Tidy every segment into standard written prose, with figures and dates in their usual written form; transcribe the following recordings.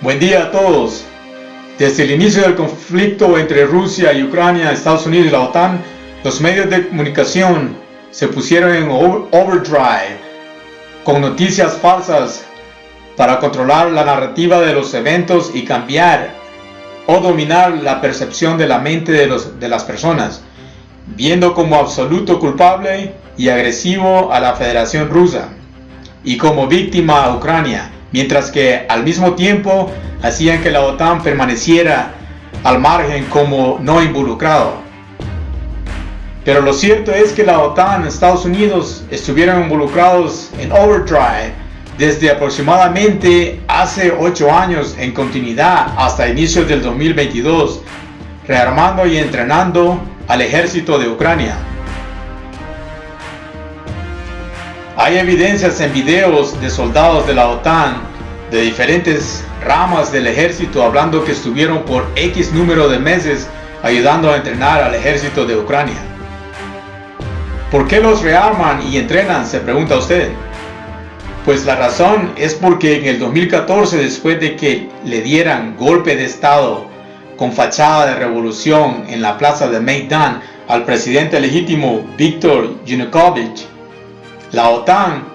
Buen día a todos. Desde el inicio del conflicto entre Rusia y Ucrania, Estados Unidos y la OTAN, los medios de comunicación se pusieron en overdrive con noticias falsas para controlar la narrativa de los eventos y cambiar o dominar la percepción de la mente de las personas, viendo como absoluto culpable y agresivo a la Federación Rusa y como víctima a Ucrania, mientras que al mismo tiempo hacían que la OTAN permaneciera al margen como no involucrado. Pero lo cierto es que la OTAN y Estados Unidos estuvieron involucrados en overdrive desde aproximadamente hace 8 años en continuidad hasta inicios del 2022, rearmando y entrenando al ejército de Ucrania. Hay evidencias en videos de soldados de la OTAN de diferentes ramas del ejército hablando que estuvieron por X número de meses ayudando a entrenar al ejército de Ucrania. ¿Por qué los rearman y entrenan?, se pregunta usted. Pues la razón es porque en el 2014, después de que le dieran golpe de estado con fachada de revolución en la plaza de Maidán al presidente legítimo Viktor Yanukovych, la OTAN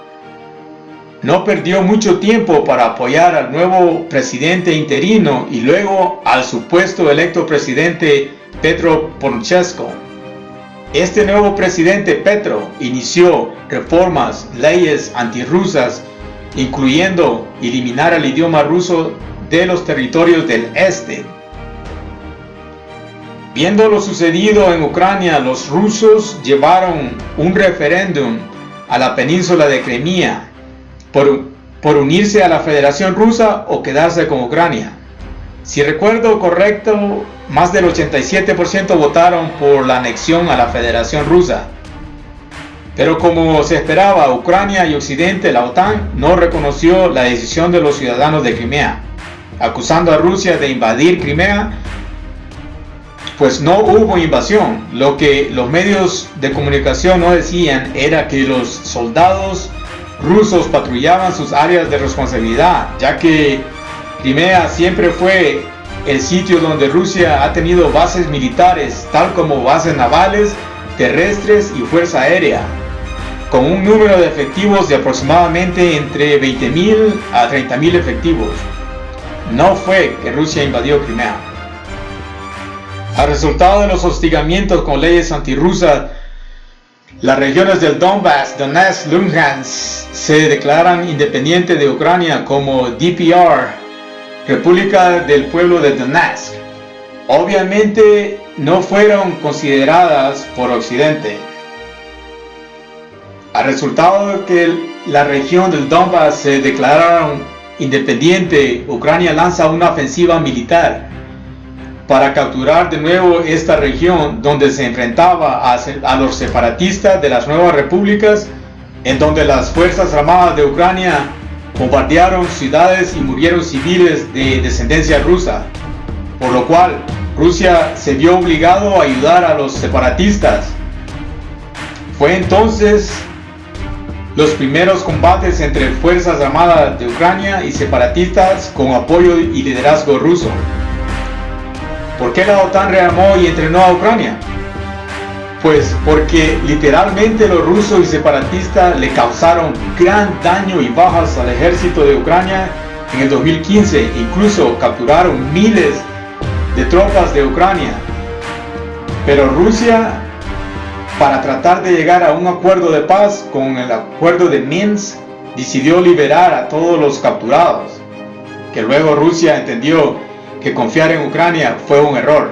no perdió mucho tiempo para apoyar al nuevo presidente interino y luego al supuesto electo presidente Petro Poroshenko. Este nuevo presidente Petro inició reformas, leyes antirrusas, incluyendo eliminar el idioma ruso de los territorios del este. Viendo lo sucedido en Ucrania, los rusos llevaron un referéndum a la península de Crimea por unirse a la Federación Rusa o quedarse con Ucrania. Si recuerdo correcto, más del 87% votaron por la anexión a la Federación Rusa. Pero como se esperaba, Ucrania y Occidente, la OTAN, no reconoció la decisión de los ciudadanos de Crimea, acusando a Rusia de invadir Crimea. Pues no hubo invasión. Lo que los medios de comunicación no decían era que los soldados rusos patrullaban sus áreas de responsabilidad, ya que Crimea siempre fue el sitio donde Rusia ha tenido bases militares, tal como bases navales, terrestres y fuerza aérea, con un número de efectivos de aproximadamente entre 20.000 a 30.000 efectivos. No fue que Rusia invadió Crimea. Al resultado de los hostigamientos con leyes antirrusas, las regiones del Donbass, Donetsk, Luhansk se declaran independientes de Ucrania como DPR, República del Pueblo de Donetsk. Obviamente no fueron consideradas por Occidente. Al resultado de que la región del Donbass se declararon independiente, Ucrania lanza una ofensiva militar para capturar de nuevo esta región, donde se enfrentaba a los separatistas de las nuevas repúblicas, en donde las fuerzas armadas de Ucrania bombardearon ciudades y murieron civiles de descendencia rusa, por lo cual Rusia se vio obligado a ayudar a los separatistas. Fue entonces los primeros combates entre fuerzas armadas de Ucrania y separatistas con apoyo y liderazgo ruso. ¿Por qué la OTAN rearmó y entrenó a Ucrania? Pues porque literalmente los rusos y separatistas le causaron gran daño y bajas al ejército de Ucrania en el 2015, incluso capturaron miles de tropas de Ucrania. Pero Rusia, para tratar de llegar a un acuerdo de paz con el acuerdo de Minsk, decidió liberar a todos los capturados, que luego Rusia entendió que confiar en Ucrania fue un error.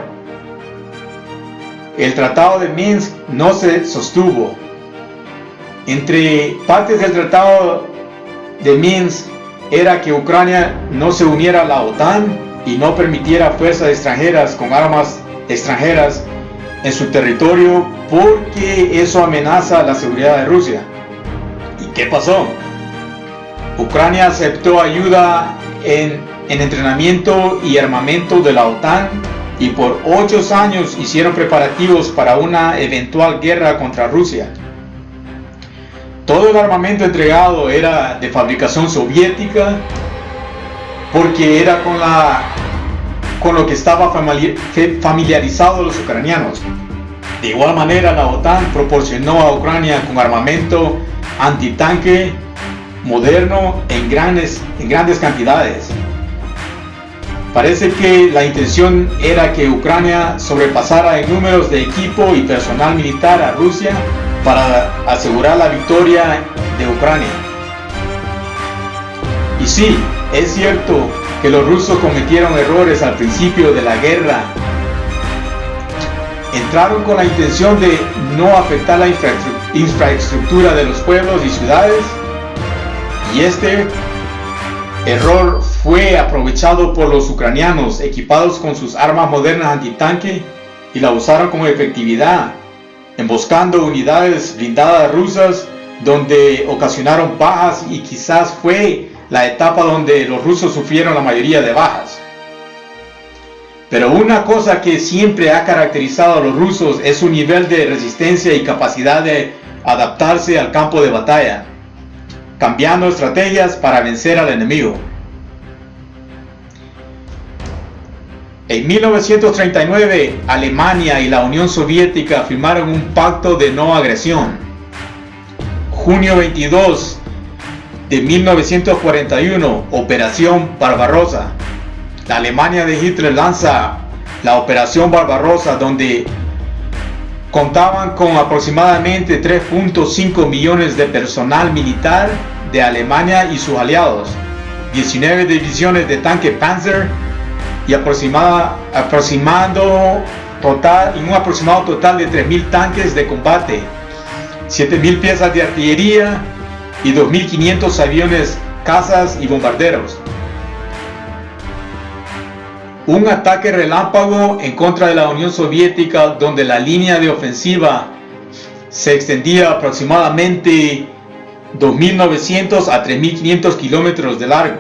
El tratado de Minsk no se sostuvo. Entre partes del tratado de Minsk era que Ucrania no se uniera a la OTAN y no permitiera fuerzas extranjeras con armas extranjeras en su territorio, porque eso amenaza la seguridad de Rusia. ¿Y qué pasó? Ucrania aceptó ayuda en entrenamiento y armamento de la OTAN y por 8 años hicieron preparativos para una eventual guerra contra Rusia. Todo el armamento entregado era de fabricación soviética porque era con lo que estaban familiarizados los ucranianos. De igual manera, la OTAN proporcionó a Ucrania con armamento antitanque moderno en grandes cantidades. Parece que la intención era que Ucrania sobrepasara en números de equipo y personal militar a Rusia para asegurar la victoria de Ucrania. Y sí, es cierto que los rusos cometieron errores al principio de la guerra. Entraron con la intención de no afectar la infraestructura de los pueblos y ciudades, y este error fue aprovechado por los ucranianos equipados con sus armas modernas antitanque y la usaron con efectividad, emboscando unidades blindadas rusas donde ocasionaron bajas, y quizás fue la etapa donde los rusos sufrieron la mayoría de bajas. Pero una cosa que siempre ha caracterizado a los rusos es su nivel de resistencia y capacidad de adaptarse al campo de batalla, cambiando estrategias para vencer al enemigo. En 1939, Alemania y la Unión Soviética firmaron un pacto de no agresión. Junio 22 de 1941, Operación Barbarossa. La Alemania de Hitler lanza la Operación Barbarossa, donde contaban con aproximadamente 3.5 millones de personal militar de Alemania y sus aliados, 19 divisiones de tanque Panzer y un aproximado total de 3.000 tanques de combate, 7.000 piezas de artillería y 2.500 aviones, cazas y bombarderos. Un ataque relámpago en contra de la Unión Soviética, donde la línea de ofensiva se extendía aproximadamente 2.900 a 3.500 kilómetros de largo.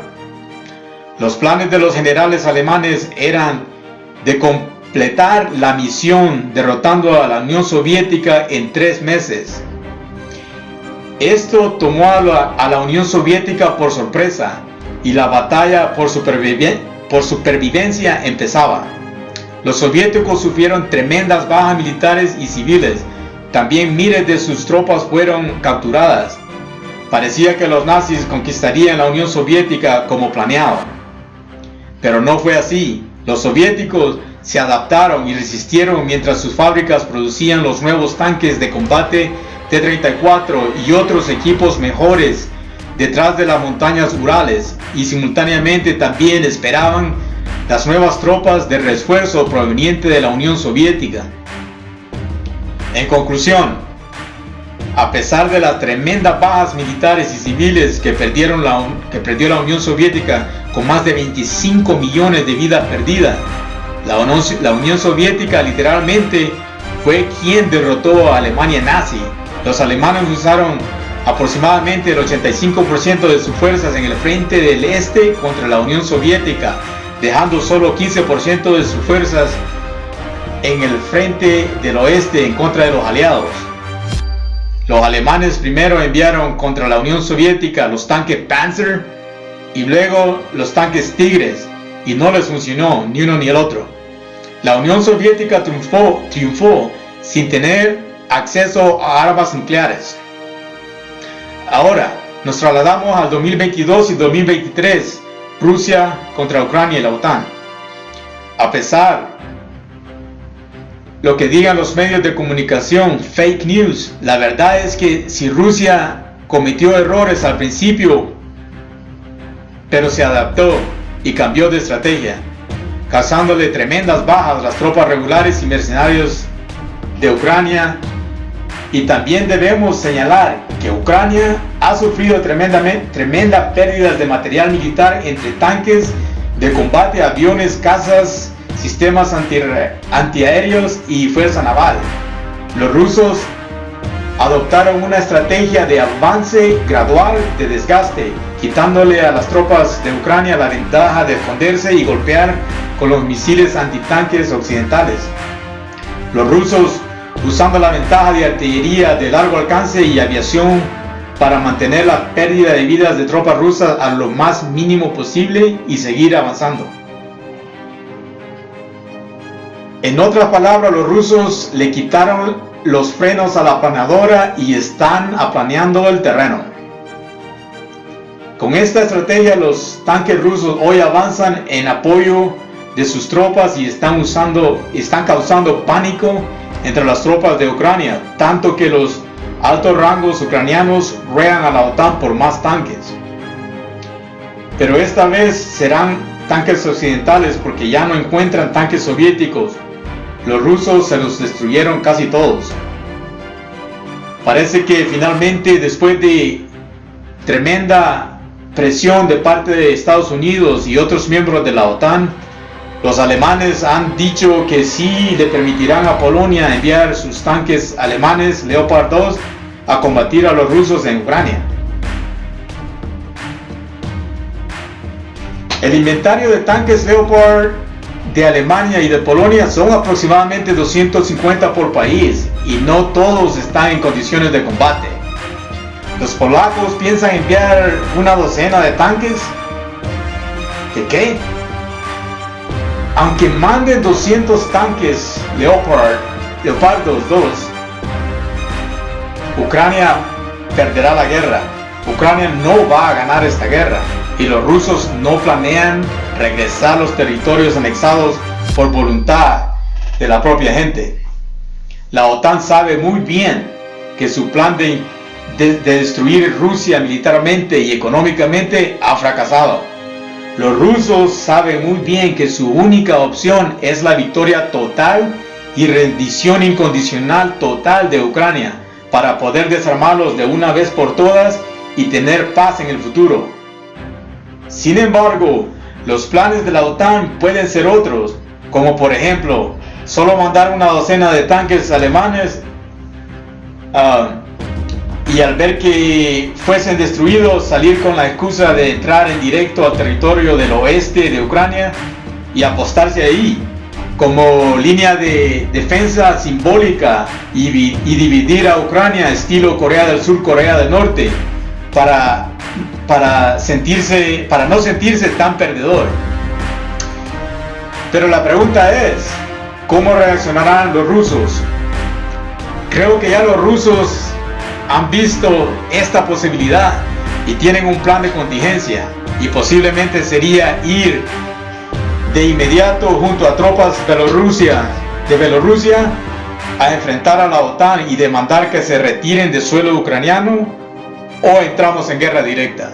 Los planes de los generales alemanes eran de completar la misión derrotando a la Unión Soviética en 3 meses. Esto tomó a la Unión Soviética por sorpresa, y la batalla por supervivencia empezaba. Los soviéticos sufrieron tremendas bajas militares y civiles. También miles de sus tropas fueron capturadas. Parecía que los nazis conquistarían la Unión Soviética como planeado. Pero no fue así. Los soviéticos se adaptaron y resistieron mientras sus fábricas producían los nuevos tanques de combate T-34 y otros equipos mejores detrás de las montañas Urales, y simultáneamente también esperaban las nuevas tropas de refuerzo provenientes de la Unión Soviética. En conclusión, a pesar de las tremendas bajas militares y civiles que perdió la Unión Soviética, con más de 25 millones de vidas perdidas, la Unión Soviética literalmente fue quien derrotó a Alemania nazi. Los alemanes usaron aproximadamente el 85% de sus fuerzas en el frente del este contra la Unión Soviética, dejando solo 15% de sus fuerzas en el frente del oeste en contra de los aliados. Los alemanes primero enviaron contra la Unión Soviética los tanques Panzer y luego los tanques Tigres, y no les funcionó ni uno ni el otro. La Unión Soviética triunfó sin tener acceso a armas nucleares. Ahora nos trasladamos al 2022 y 2023, Rusia contra Ucrania y la OTAN. A pesar lo que digan los medios de comunicación, fake news, la verdad es que si Rusia cometió errores al principio, pero se adaptó y cambió de estrategia, causándole tremendas bajas a las tropas regulares y mercenarios de Ucrania. Y también debemos señalar que Ucrania ha sufrido tremendas pérdidas de material militar, entre tanques de combate, aviones, cazas, sistemas antiaéreos y fuerza naval. Los rusos adoptaron una estrategia de avance gradual de desgaste, quitándole a las tropas de Ucrania la ventaja de esconderse y golpear con los misiles antitanques occidentales. Los rusos, usando la ventaja de artillería de largo alcance y aviación para mantener la pérdida de vidas de tropas rusas a lo más mínimo posible y seguir avanzando. En otras palabras, los rusos le quitaron los frenos a la aplanadora y están aplaneando el terreno. Con esta estrategia, los tanques rusos hoy avanzan en apoyo de sus tropas y están causando pánico entre las tropas de Ucrania, tanto que los altos rangos ucranianos ruegan a la OTAN por más tanques. Pero esta vez serán tanques occidentales porque ya no encuentran tanques soviéticos. Los rusos se los destruyeron casi todos. Parece que finalmente, después de tremenda presión de parte de Estados Unidos y otros miembros de la OTAN, los alemanes han dicho que sí le permitirán a Polonia enviar sus tanques alemanes Leopard 2 a combatir a los rusos en Ucrania. El inventario de tanques Leopard de Alemania y de Polonia son aproximadamente 250 por país y no todos están en condiciones de combate. Los polacos piensan enviar una docena de tanques. ¿De qué? Aunque manden 200 tanques Leopardos 2, Ucrania perderá la guerra. Ucrania no va a ganar esta guerra y los rusos no planean regresar a los territorios anexados por voluntad de la propia gente. La OTAN sabe muy bien que su plan de destruir Rusia militarmente y económicamente ha fracasado. Los rusos saben muy bien que su única opción es la victoria total y rendición incondicional total de Ucrania para poder desarmarlos de una vez por todas y tener paz en el futuro. Sin embargo, los planes de la OTAN pueden ser otros, como por ejemplo, solo mandar una docena de tanques alemanes y al ver que fuesen destruidos, salir con la excusa de entrar en directo al territorio del oeste de Ucrania y apostarse ahí como línea de defensa simbólica y dividir a Ucrania estilo Corea del Sur, Corea del Norte para no sentirse tan perdedor. Pero la pregunta es, ¿cómo reaccionarán los rusos? Creo que ya los rusos han visto esta posibilidad y tienen un plan de contingencia, y posiblemente sería ir de inmediato junto a tropas de Bielorrusia a enfrentar a la OTAN y demandar que se retiren del suelo ucraniano, o entramos en guerra directa.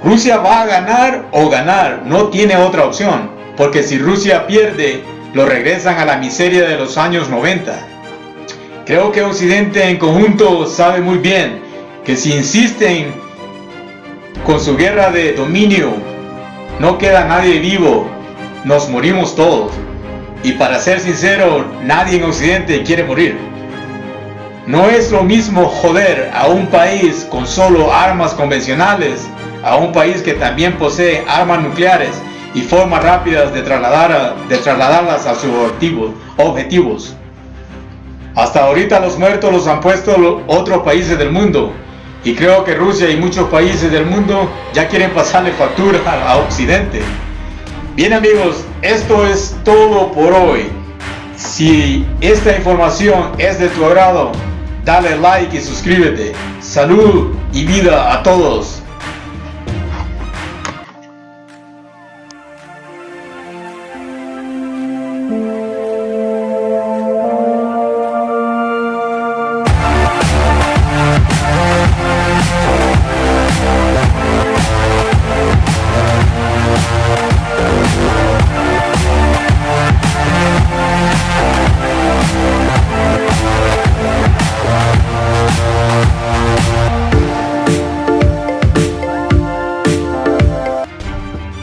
Rusia va a ganar o ganar, no tiene otra opción, porque si Rusia pierde, lo regresan a la miseria de los años 90. Creo que Occidente en conjunto sabe muy bien que si insisten con su guerra de dominio, no queda nadie vivo, nos morimos todos. Y para ser sincero, nadie en Occidente quiere morir. No es lo mismo joder a un país con solo armas convencionales, a un país que también posee armas nucleares y formas rápidas de trasladarlas a sus objetivos. Hasta ahorita los muertos los han puesto otros países del mundo, y creo que Rusia y muchos países del mundo ya quieren pasarle factura a Occidente. Bien amigos, esto es todo por hoy. Si esta información es de tu agrado, dale like y suscríbete. Salud y vida a todos.